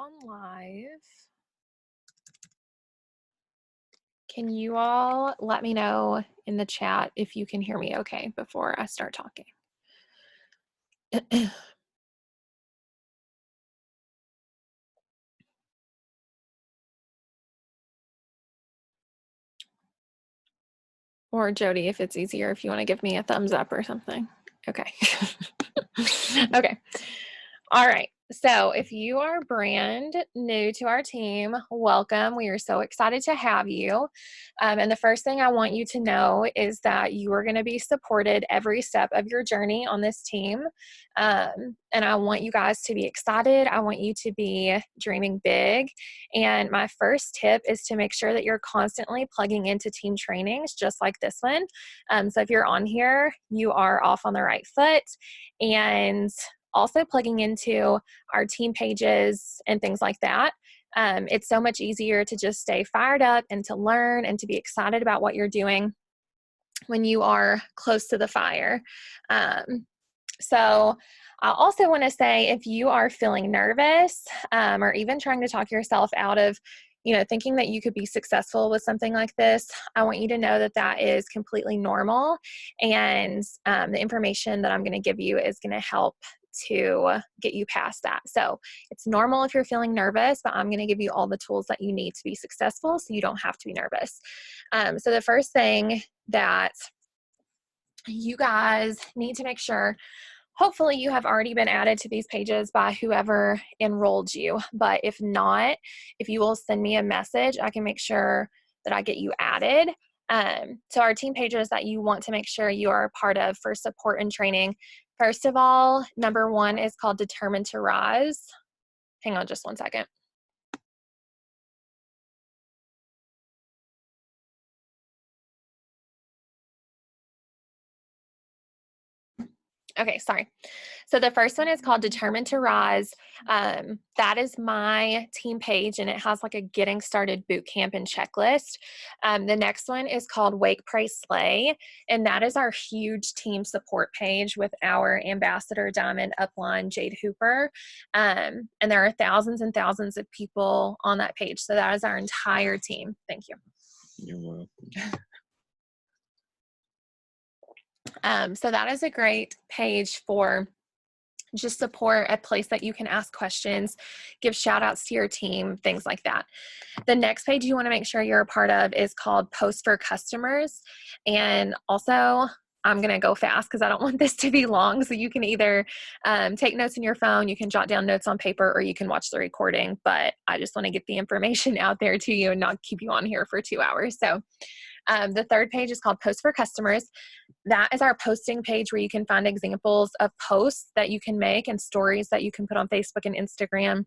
on live. Can you all let me know in the chat if you can hear me okay before I start talking? Or Jody, if it's easier, if you want to give me a thumbs up or something. Okay. Okay. All right. So if you are brand new to our team, welcome. We are so excited to have you. And the first thing I want you to know is that you are going to be supported every step of your journey on this team. And I want you guys to be excited. I want you to be dreaming big. And my first tip is to make sure that you're constantly plugging into team trainings, just like this one. So if you're on here, you are off on the right foot. And also plugging into our team pages and things like that. It's so much easier to just stay fired up and to learn and to be excited about what you're doing when you are close to the fire. So I also want to say, if you are feeling nervous or even trying to talk yourself out of thinking that you could be successful with something like this, I want you to know that that is completely normal. And the information that I'm going to give you is going to help to get you past that. So it's normal if you're feeling nervous, but I'm going to give you all the tools that you need to be successful so you don't have to be nervous. So the first thing that you guys need to make sure, hopefully you have already been added to these pages by whoever enrolled you. But if not, if you will send me a message, I can make sure that I get you added. So our team pages that you want to make sure you are a part of for support and training. First of all, number one is called Determined to Rise. Hang on just one second. Okay, sorry. So the first one is called Determined to Rise. That is my team page, and it has like a getting started boot camp and checklist. The next one is called Wake, Pray, Slay, and that is our huge team support page with our ambassador, Diamond Upline, Jade Hooper. And there are thousands and thousands of people on that page. So that is our entire team. Thank you. You're welcome. So that is a great page for just support, a place that you can ask questions, give shout outs to your team, things like that. The next page you want to make sure you're a part of is called Post for Customers. And also, I'm going to go fast because I don't want this to be long. So you can either take notes in your phone, you can jot down notes on paper, or you can watch the recording. But I just want to get the information out there to you and not keep you on here for 2 hours. So the third page is called Post for Customers. That is our posting page where you can find examples of posts that you can make and stories that you can put on Facebook and Instagram.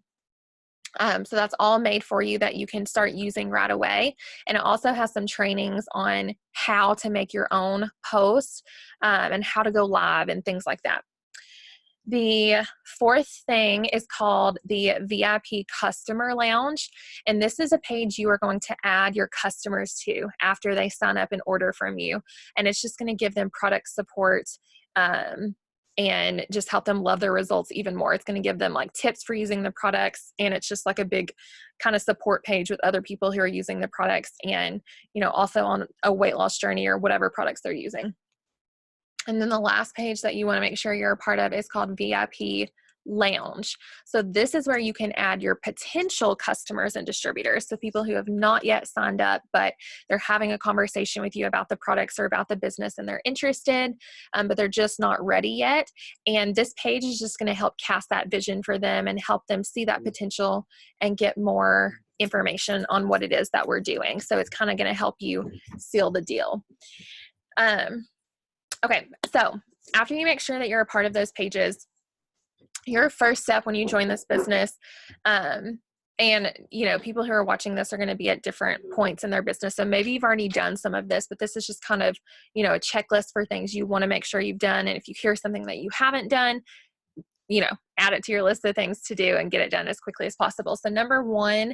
So that's all made for you that you can start using right away. And it also has some trainings on how to make your own posts and how to go live and things like that. The fourth thing is called the VIP Customer Lounge, and this is a page you are going to add your customers to after they sign up and order from you, and it's just going to give them product support and just help them love their results even more. It's going to give them like tips for using the products, and it's just like a big kind of support page with other people who are using the products and also on a weight loss journey or whatever products they're using. And then the last page that you want to make sure you're a part of is called VIP Lounge. So this is where you can add your potential customers and distributors. So people who have not yet signed up, but they're having a conversation with you about the products or about the business and they're interested, but they're just not ready yet. And this page is just going to help cast that vision for them and help them see that potential and get more information on what it is that we're doing. So it's kind of going to help you seal the deal. Okay, so after you make sure that you're a part of those pages, your first step when you join this business, and people who are watching this are going to be at different points in their business. So maybe you've already done some of this, but this is just kind of, a checklist for things you want to make sure you've done. And if you hear something that you haven't done, add it to your list of things to do and get it done as quickly as possible. So number one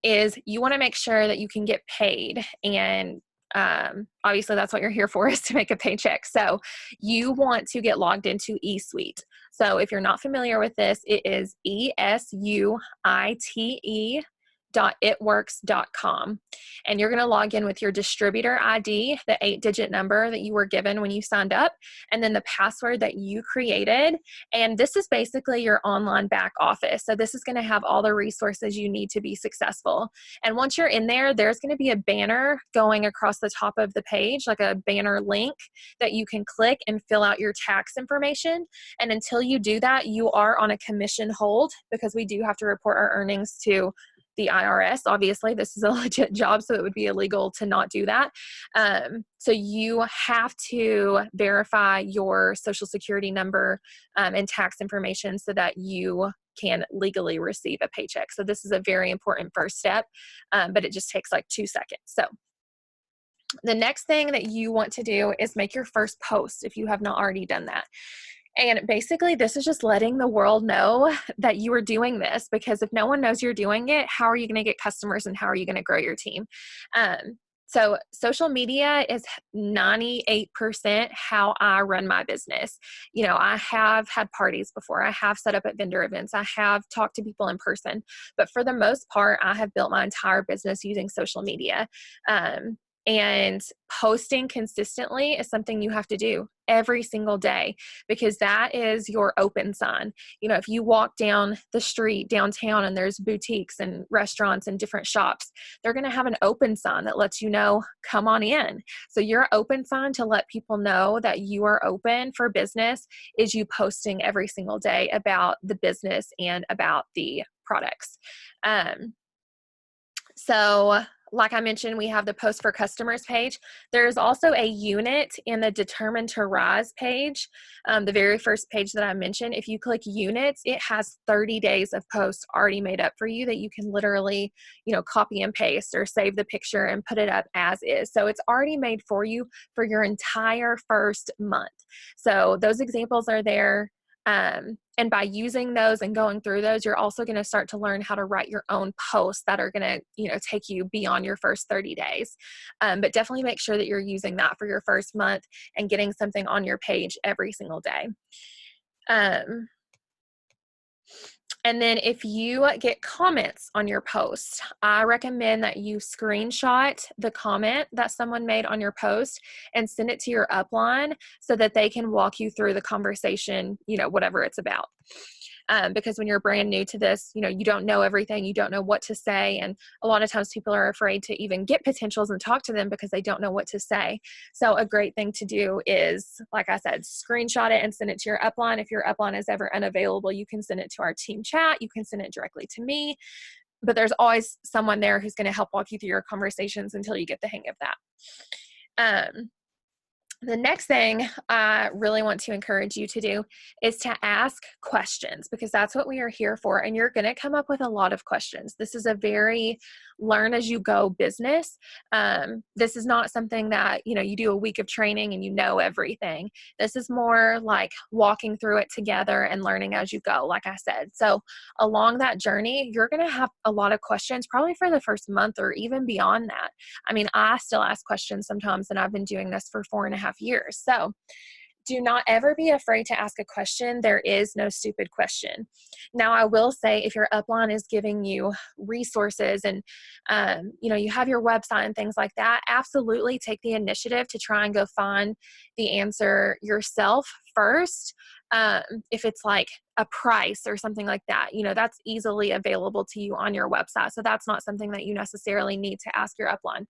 is you want to make sure that you can get paid. And Obviously that's what you're here for, is to make a paycheck. So you want to get logged into eSuite. So if you're not familiar with this, it is esuite.itworks.com. And you're going to log in with your distributor ID, the 8-digit number that you were given when you signed up, and then the password that you created. And this is basically your online back office. So this is going to have all the resources you need to be successful. And once you're in there, there's going to be a banner going across the top of the page, like a banner link that you can click and fill out your tax information. And until you do that, you are on a commission hold, because we do have to report our earnings to the IRS. Obviously, this is a legit job, so it would be illegal to not do that. So you have to verify your Social Security number and tax information so that you can legally receive a paycheck. So this is a very important first step, but it just takes like 2 seconds. So the next thing that you want to do is make your first post if you have not already done that. And basically, this is just letting the world know that you are doing this, because if no one knows you're doing it, how are you going to get customers and how are you going to grow your team? So social media is 98% how I run my business. You know, I have had parties before. I have set up at vendor events. I have talked to people in person. But for the most part, I have built my entire business using social media. And posting consistently is something you have to do every single day, because that is your open sign. You know, if you walk down the street downtown and there's boutiques and restaurants and different shops, they're going to have an open sign that lets you know, come on in. So your open sign to let people know that you are open for business is you posting every single day about the business and about the products. So like I mentioned, we have the post for customers page. There's also a unit in the determined to rise page, the very first page that I mentioned. If you click units, it has 30 days of posts already made up for you that you can literally, you know, copy and paste or save the picture and put it up as is. So it's already made for you for your entire first month. So those examples are there. And by using those and going through those, you're also going to start to learn how to write your own posts that are going to, you know, take you beyond your first 30 days. But definitely make sure that you're using that for your first month and getting something on your page every single day. And then if you get comments on your post, I recommend that you screenshot the comment that someone made on your post and send it to your upline so that they can walk you through the conversation, you know, whatever it's about. Because when you're brand new to this, you know, you don't know everything, you don't know what to say. And a lot of times people are afraid to even get potentials and talk to them because they don't know what to say. So a great thing to do is, like I said, screenshot it and send it to your upline. If your upline is ever unavailable, you can send it to our team chat. You can send it directly to me, but there's always someone there who's going to help walk you through your conversations until you get the hang of that. The next thing I really want to encourage you to do is to ask questions, because that's what we are here for. And you're going to come up with a lot of questions. This is a very learn as you go business. This is not something that, you know, you do a week of training and you know everything. This is more like walking through it together and learning as you go, like I said. So along that journey, you're going to have a lot of questions, probably for the first month or even beyond that. I mean, I still ask questions sometimes, and I've been doing this for 4.5 years. So do not ever be afraid to ask a question. There is no stupid question. Now, I will say, if your upline is giving you resources and, you know, you have your website and things like that, absolutely take the initiative to try and go find the answer yourself first. If it's like a price or something like that, you know, that's easily available to you on your website. So that's not something that you necessarily need to ask your upline.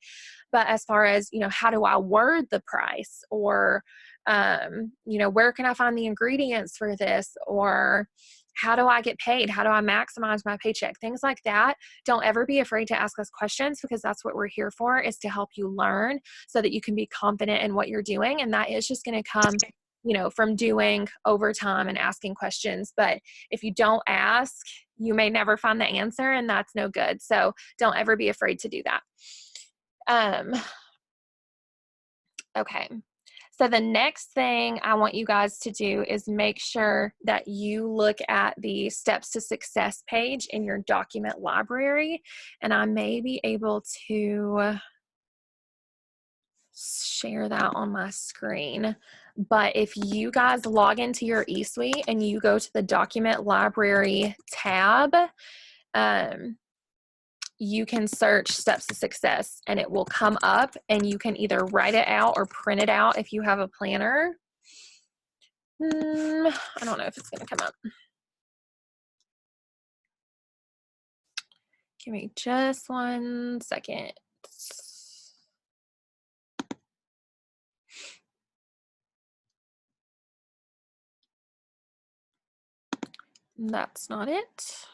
But as far as, you know, how do I word the price, or, you know, where can I find the ingredients for this, or how do I get paid? How do I maximize my paycheck? Things like that. Don't ever be afraid to ask us questions, because that's what we're here for, is to help you learn so that you can be confident in what you're doing. And that is just going to come, you know, from doing over time and asking questions. But if you don't ask, you may never find the answer, and that's no good. So don't ever be afraid to do that. Okay. So the next thing I want you guys to do is make sure that you look at the Steps to Success page in your document library. And I may be able to share that on my screen. But if you guys log into your eSuite and you go to the document library tab, you can search steps to success and it will come up, and you can either write it out or print it out if you have a planner. I don't know if it's going to come up. Give me just 1 second. That's not it.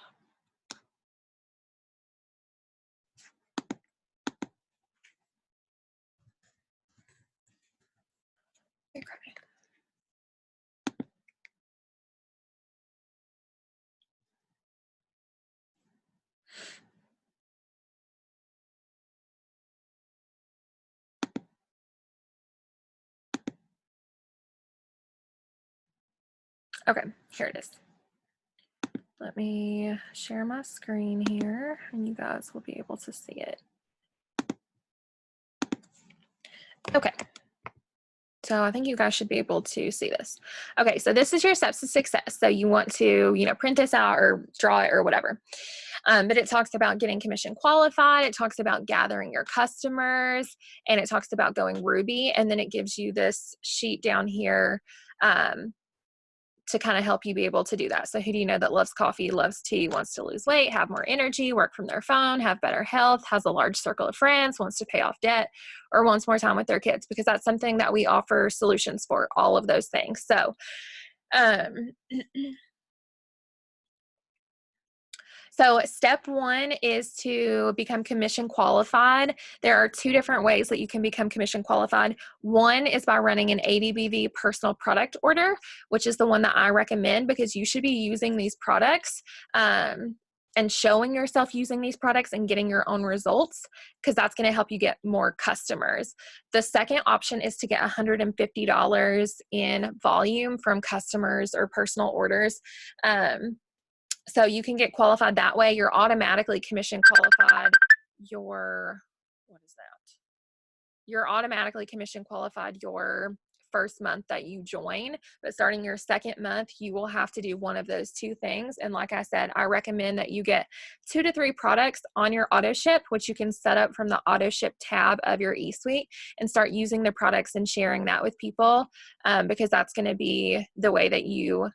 Okay, here it is. Let me share my screen here and you guys will be able to see it. Okay. So I think you guys should be able to see this. Okay, so this is your steps to success. So you want to, print this out or draw it or whatever. But it talks about getting commission qualified. It talks about gathering your customers, and it talks about going Ruby. And then it gives you this sheet down here to kind of help you be able to do that. So who do you know that loves coffee, loves tea, wants to lose weight, have more energy, work from their phone, have better health, has a large circle of friends, wants to pay off debt, or wants more time with their kids? Because that's something that we offer solutions for, all of those things. So So step 1 is to become commission qualified. There are 2 different ways that you can become commission qualified. One is by running an ADBV personal product order, which is the one that I recommend, because you should be using these products and showing yourself using these products and getting your own results, because that's going to help you get more customers. The second option is to get $150 in volume from customers or personal orders. So you can get qualified that way. You're automatically commission qualified. You're automatically commission qualified your first month that you join, but starting your second month, you will have to do one of those 2 things. And like I said, I recommend that you get 2 to 3 products on your auto ship, which you can set up from the auto ship tab of your eSuite, and start using the products and sharing that with people, because that's going to be the way that you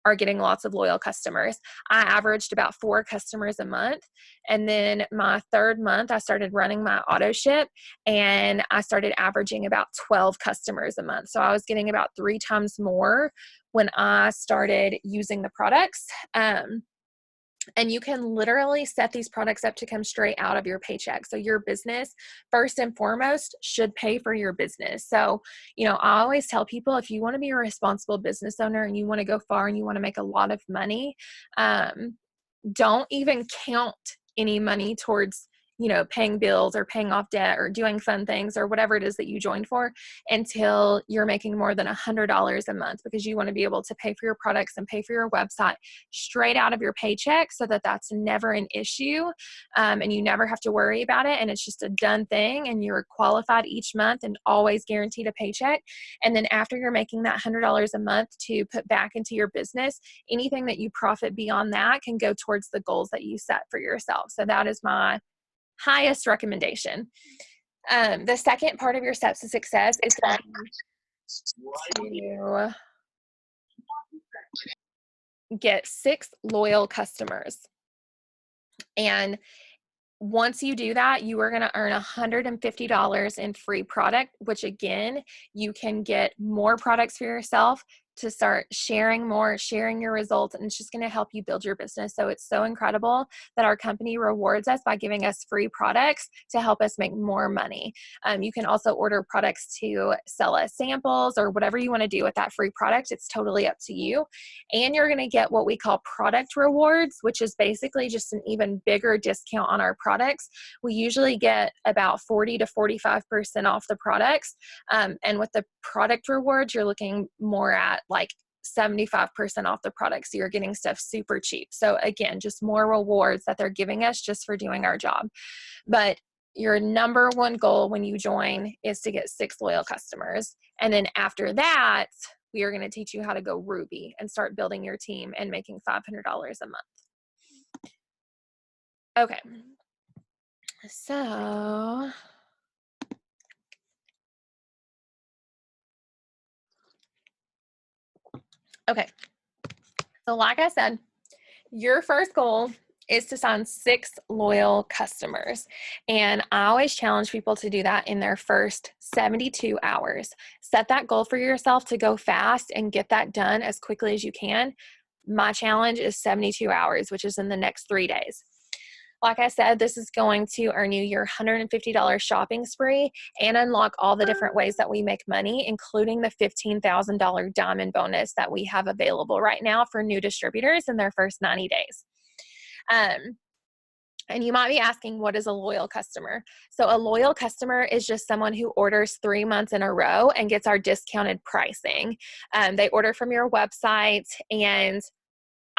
are getting lots of loyal customers. I averaged about 4 customers a month. And then my 3rd month, I started running my auto ship and I started averaging about 12 customers a month. So I was getting about 3 times more when I started using the products. And you can literally set these products up to come straight out of your paycheck. So your business, first and foremost, should pay for your business. So, I always tell people, if you want to be a responsible business owner and you want to go far and you want to make a lot of money, don't even count any money towards paying bills or paying off debt or doing fun things or whatever it is that you joined for until you're making more than $100 a month, because you want to be able to pay for your products and pay for your website straight out of your paycheck, so that that's never an issue, and you never have to worry about it, and it's just a done thing, and you're qualified each month and always guaranteed a paycheck. And then after you're making that $100 a month to put back into your business, anything that you profit beyond that can go towards the goals that you set for yourself. So that is my highest recommendation. The second part of your steps to success is to get 6 loyal customers. And once you do that, you are going to earn $150 in free product, which again, you can get more products for yourself to start sharing more, sharing your results, and it's just going to help you build your business. So it's so incredible that our company rewards us by giving us free products to help us make more money. You can also order products to sell us samples or whatever you want to do with that free product. It's totally up to you. And you're going to get what we call product rewards, which is basically just an even bigger discount on our products. We usually get about 40 to 45% off the products. And with the product rewards, you're looking more at like 75% off the product. So you're getting stuff super cheap. So again, just more rewards that they're giving us just for doing our job. But your number one goal when you join is to get 6 loyal customers. And then after that, we are going to teach you how to go Ruby and start building your team and making $500 a month. Okay. So, okay. So like I said, your first goal is to sign 6 loyal customers. And I always challenge people to do that in their first 72 hours. Set that goal for yourself to go fast and get that done as quickly as you can. My challenge is 72 hours, which is in the next 3 days. Like I said, this is going to earn you your $150 shopping spree and unlock all the different ways that we make money, including the $15,000 diamond bonus that we have available right now for new distributors in their first 90 days. And you might be asking, what is a loyal customer? So a loyal customer is just someone who orders 3 months in a row and gets our discounted pricing. They order from your website, and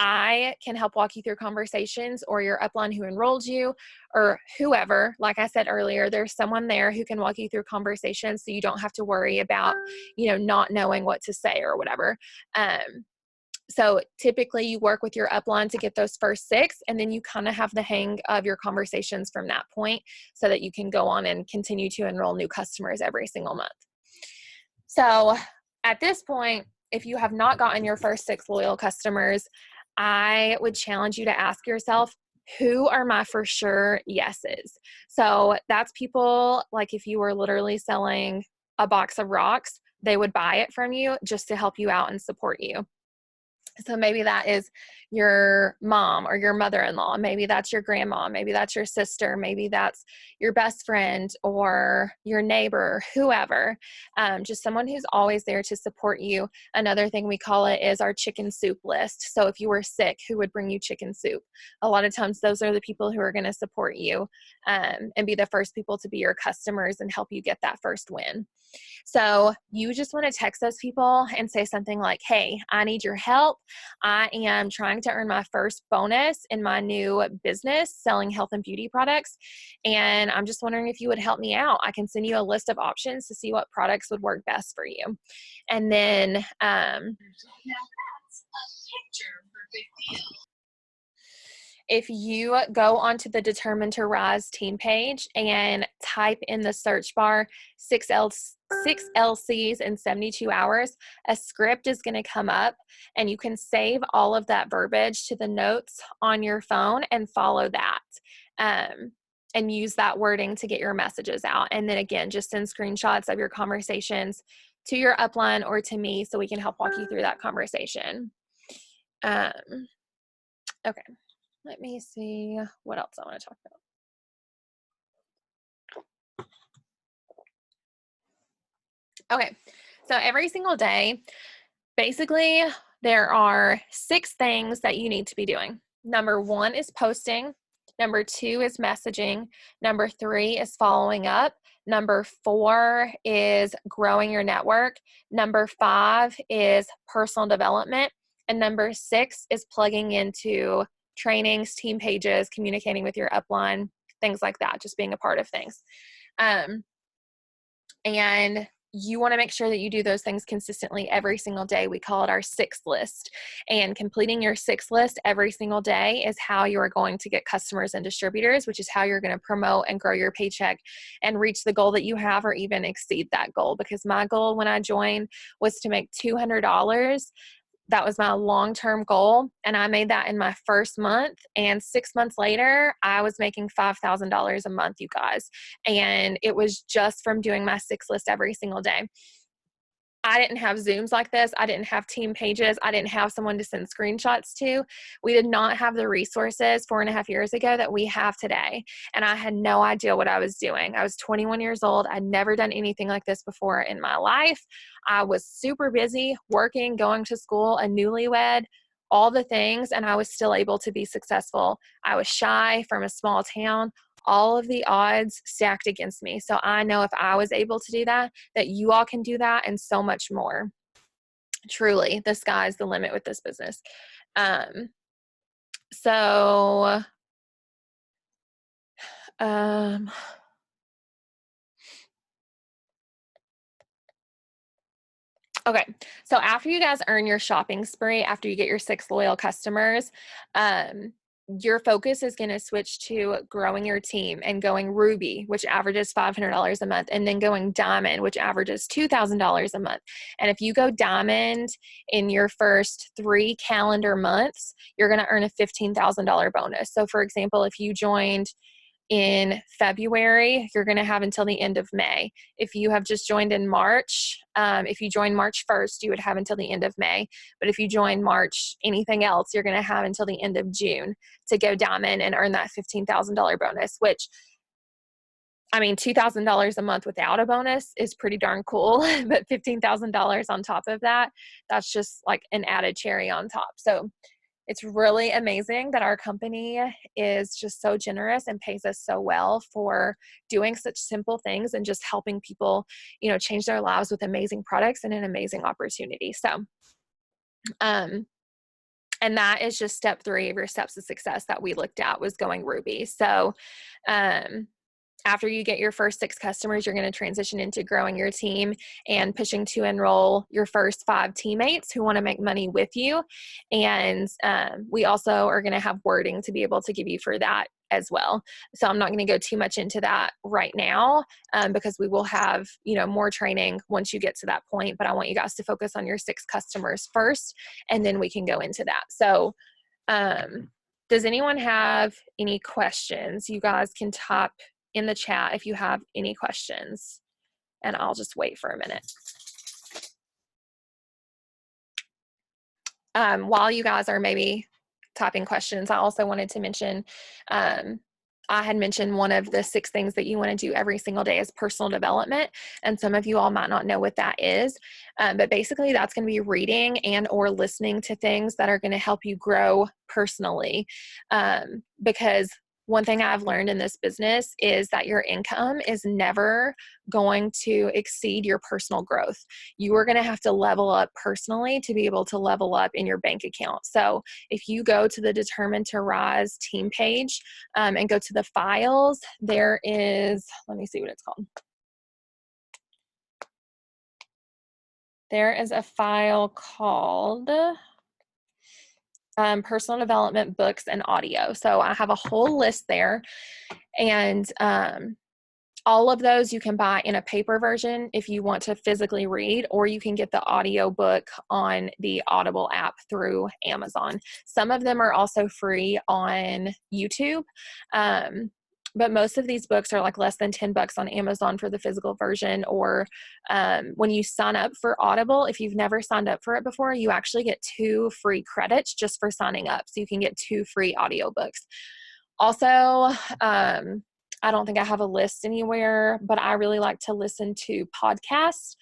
I can help walk you through conversations, or your upline who enrolled you, or whoever. Like I said earlier, there's someone there who can walk you through conversations so you don't have to worry about, not knowing what to say or whatever. So typically you work with your upline to get those first 6, and then you kind of have the hang of your conversations from that point so that you can go on and continue to enroll new customers every single month. So at this point, if you have not gotten your first 6 loyal customers, I would challenge you to ask yourself, who are my for sure yeses? So that's people, like if you were literally selling a box of rocks, they would buy it from you just to help you out and support you. So maybe that is your mom or your mother-in-law. Maybe that's your grandma. Maybe that's your sister. Maybe that's your best friend or your neighbor, whoever. Just someone who's always there to support you. Another thing we call it is our chicken soup list. So if you were sick, who would bring you chicken soup? A lot of times those are the people who are going to support you and be the first people to be your customers and help you get that first win. So you just want to text those people and say something like, hey, I need your help. I am trying to earn my first bonus in my new business selling health and beauty products. And I'm just wondering if you would help me out. I can send you a list of options to see what products would work best for you. And then, if you go onto the Determined to Rise team page and type in the search bar 6 LCs in 72 hours, a script is going to come up, and you can save all of that verbiage to the notes on your phone and follow that. And use that wording to get your messages out. And then again, just send screenshots of your conversations to your upline or to me so we can help walk you through that conversation. Okay. Let me see what else I want to talk about. Okay, so every single day, basically, there are 6 things that you need to be doing. Number 1 is posting. Number 2 is messaging. Number 3 is following up. Number 4 is growing your network. Number 5 is personal development. And number 6 is plugging into trainings, team pages, communicating with your upline, things like that, just being a part of things. And you want to make sure that you do those things consistently every single day. We call it our 6 list. And completing your 6 list every single day is how you are going to get customers and distributors, which is how you're going to promote and grow your paycheck and reach the goal that you have or even exceed that goal. Because my goal when I joined was to make $200. That was my long-term goal, and I made that in my first month, and 6 months later, I was making $5,000 a month, you guys, and it was just from doing my 6 list every single day. I didn't have Zooms like this. I didn't have team pages. I didn't have someone to send screenshots to. We did not have the resources 4.5 years ago that we have today. And I had no idea what I was doing. I was 21 years old. I'd never done anything like this before in my life. I was super busy working, going to school, a newlywed, all the things, and I was still able to be successful. I was shy from a small town. All of the odds stacked against me. So I know if I was able to do that, that you all can do that and so much more. Truly, the sky's the limit with this business. Okay, so after you guys earn your shopping spree, after you get your 6 loyal customers, your focus is going to switch to growing your team and going Ruby, which averages $500 a month, and then going Diamond, which averages $2,000 a month. And if you go Diamond in your first 3 calendar months, you're going to earn a $15,000 bonus. So for example, if you joined in February, you're going to have until the end of May. If you have just joined in March, if you join March 1st, you would have until the end of May. But if you join March, anything else, you're going to have until the end of June to go Diamond and earn that $15,000 bonus, which, I mean, $2,000 a month without a bonus is pretty darn cool, but $15,000 on top of that, that's just like an added cherry on top. So it's really amazing that our company is just so generous and pays us so well for doing such simple things and just helping people, change their lives with amazing products and an amazing opportunity. So, and that is just step 3 of your steps of success that we looked at, was going Ruby. So, after you get your first 6 customers, you're going to transition into growing your team and pushing to enroll your first 5 teammates who want to make money with you. And we also are going to have wording to be able to give you for that as well. So I'm not going to go too much into that right now because we will have, more training once you get to that point. But I want you guys to focus on your 6 customers first, and then we can go into that. So does anyone have any questions? You guys can type in the chat if you have any questions, and I'll just wait for a minute. While you guys are maybe typing questions, I also wanted to mention, I had mentioned one of the 6 things that you want to do every single day is personal development. And some of you all might not know what that is. But basically that's going to be reading and or listening to things that are going to help you grow personally. Because one thing I've learned in this business is that your income is never going to exceed your personal growth. You are going to have to level up personally to be able to level up in your bank account. So if you go to the Determined to Rise team page and go to the files, there is, let me see what it's called. There is a file called personal development books and audio. So I have a whole list there, and all of those you can buy in a paper version if you want to physically read, or you can get the audio book on the Audible app through Amazon. Some of them are also free on YouTube. But most of these books are like less than $10 on Amazon for the physical version, or when you sign up for Audible, if you've never signed up for it before, you actually get 2 free credits just for signing up. So you can get 2 free audiobooks. Also, I don't think I have a list anywhere, but I really like to listen to podcasts.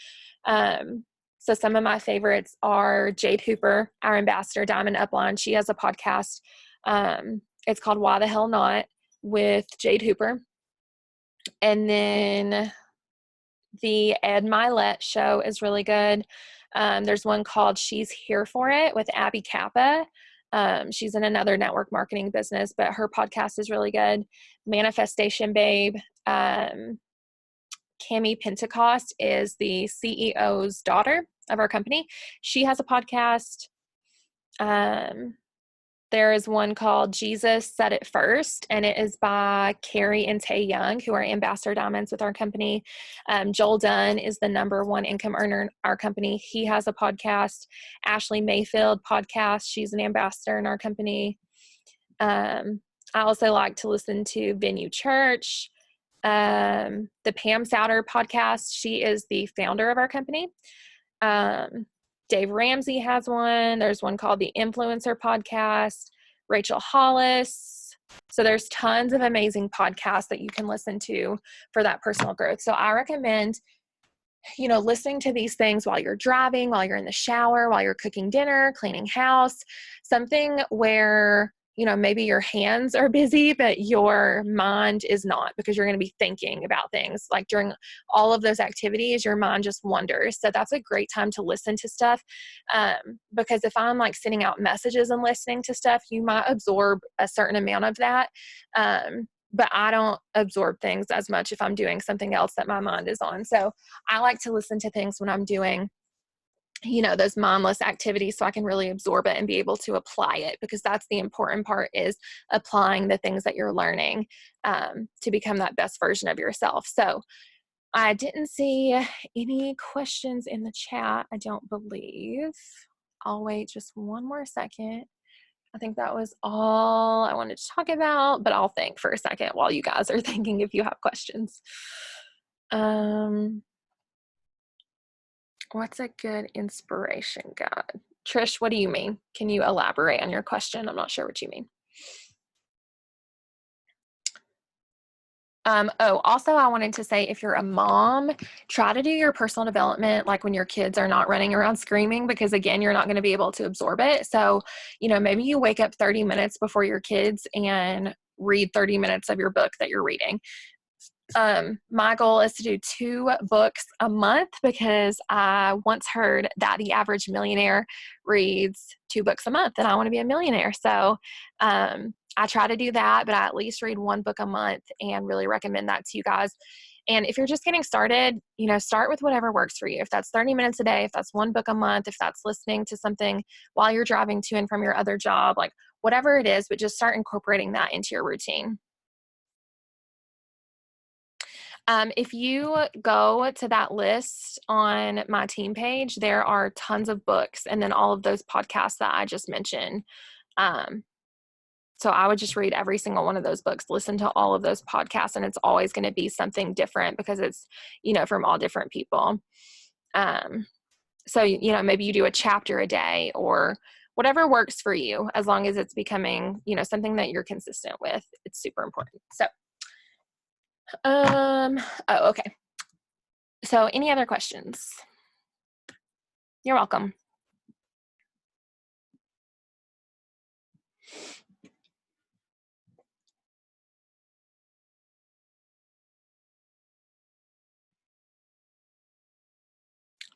So some of my favorites are Jade Hooper, our ambassador, Diamond Upline. She has a podcast. It's called Why the Hell Not, with Jade Hooper. And then the Ed Milet show is really good. There's one called She's Here For It with Abby Kappa. She's in another network marketing business, but her podcast is really good. Manifestation Babe. Cami Pentecost is the CEO's daughter of our company. She has a podcast. There is one called Jesus Said It First, and it is by Carrie and Tay Young, who are ambassador diamonds with our company. Joel Dunn is the #1 income earner in our company. He has a podcast. Ashley Mayfield podcast. She's an ambassador in our company. I also like to listen to Venue Church. The Pam Souter podcast. She is the founder of our company. Dave Ramsey has one. There's one called the Influencer Podcast. Rachel Hollis. So there's tons of amazing podcasts that you can listen to for that personal growth. So I recommend, listening to these things while you're driving, while you're in the shower, while you're cooking dinner, cleaning house, something where maybe your hands are busy, but your mind is not, because you're going to be thinking about things. Like during all of those activities, your mind just wanders. So that's a great time to listen to stuff. Because if I'm like sending out messages and listening to stuff, you might absorb a certain amount of that. But I don't absorb things as much if I'm doing something else that my mind is on. So I like to listen to things when I'm doing those mindless activities so I can really absorb it and be able to apply it, because that's the important part, is applying the things that you're learning to become that best version of yourself. So I didn't see any questions in the chat, I don't believe. I'll wait just one more second. I think that was all I wanted to talk about, but I'll think for a second while you guys are thinking if you have questions. What's a good inspiration God? Trish, what do you mean? Can you elaborate on your question? I'm not sure what you mean. Also, I wanted to say, if you're a mom, try to do your personal development like when your kids are not running around screaming, because again, you're not going to be able to absorb it. So, maybe you wake up 30 minutes before your kids and read 30 minutes of your book that you're reading. My goal is to do 2 books a month, because I once heard that the average millionaire reads 2 books a month, and I want to be a millionaire. So, I try to do that, but I at least read 1 book a month, and really recommend that to you guys. And if you're just getting started, start with whatever works for you. If that's 30 minutes a day, if that's 1 book a month, if that's listening to something while you're driving to and from your other job, like whatever it is, but just start incorporating that into your routine. If you go to that list on my team page, there are tons of books, and then all of those podcasts that I just mentioned. So I would just read every single one of those books, listen to all of those podcasts, and it's always going to be something different, because it's, from all different people. So, maybe you do a chapter a day or whatever works for you, as long as it's becoming, something that you're consistent with. It's super important. So, okay. So any other questions? You're welcome.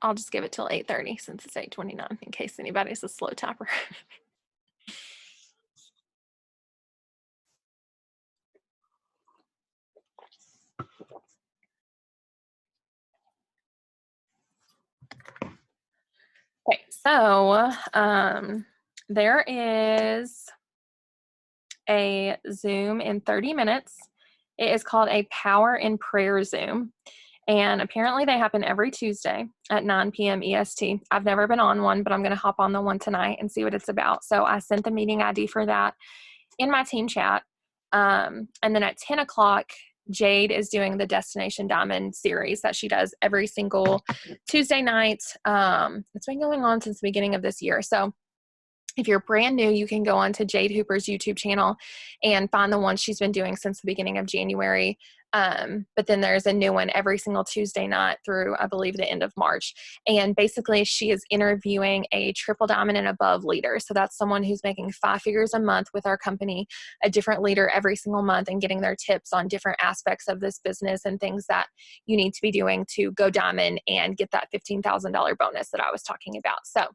I'll just give it till 8:30 since it's 8:29 in case anybody's a slow tapper. Okay, so there is a Zoom in 30 minutes. It is called a Power in Prayer Zoom. And apparently they happen every Tuesday at 9 p.m. EST. I've never been on one, but I'm going to hop on the one tonight and see what it's about. So I sent the meeting ID for that in my team chat. And then at 10 o'clock, Jade is doing the Destination Diamond series that she does every single Tuesday night. It's been going on since the beginning of this year. So if you're brand new, you can go on to Jade Hooper's YouTube channel and find the one she's been doing since the beginning of January. But then there's a new one every single Tuesday night through, I believe, the end of March. And basically she is interviewing a triple diamond and above leader. So that's someone who's making 5 figures a month with our company, a different leader every single month, and getting their tips on different aspects of this business and things that you need to be doing to go diamond and get that $15,000 bonus that I was talking about. So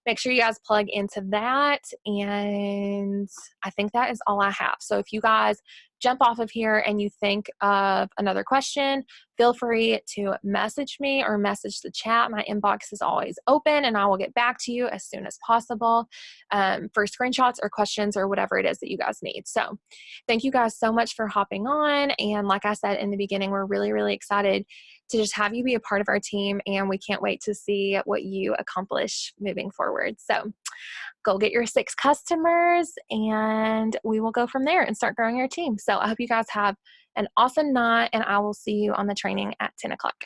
make sure you guys plug into that. And I think that is all I have. So if you guys jump off of here and you think of another question, feel free to message me or message the chat. My inbox is always open, and I will get back to you as soon as possible for screenshots or questions or whatever it is that you guys need. So thank you guys so much for hopping on. And like I said in the beginning, we're really, really excited to just have you be a part of our team, and we can't wait to see what you accomplish moving forward. So go get your 6 customers, and we will go from there and start growing your team. So I hope you guys have an awesome night, and I will see you on the training at 10 o'clock.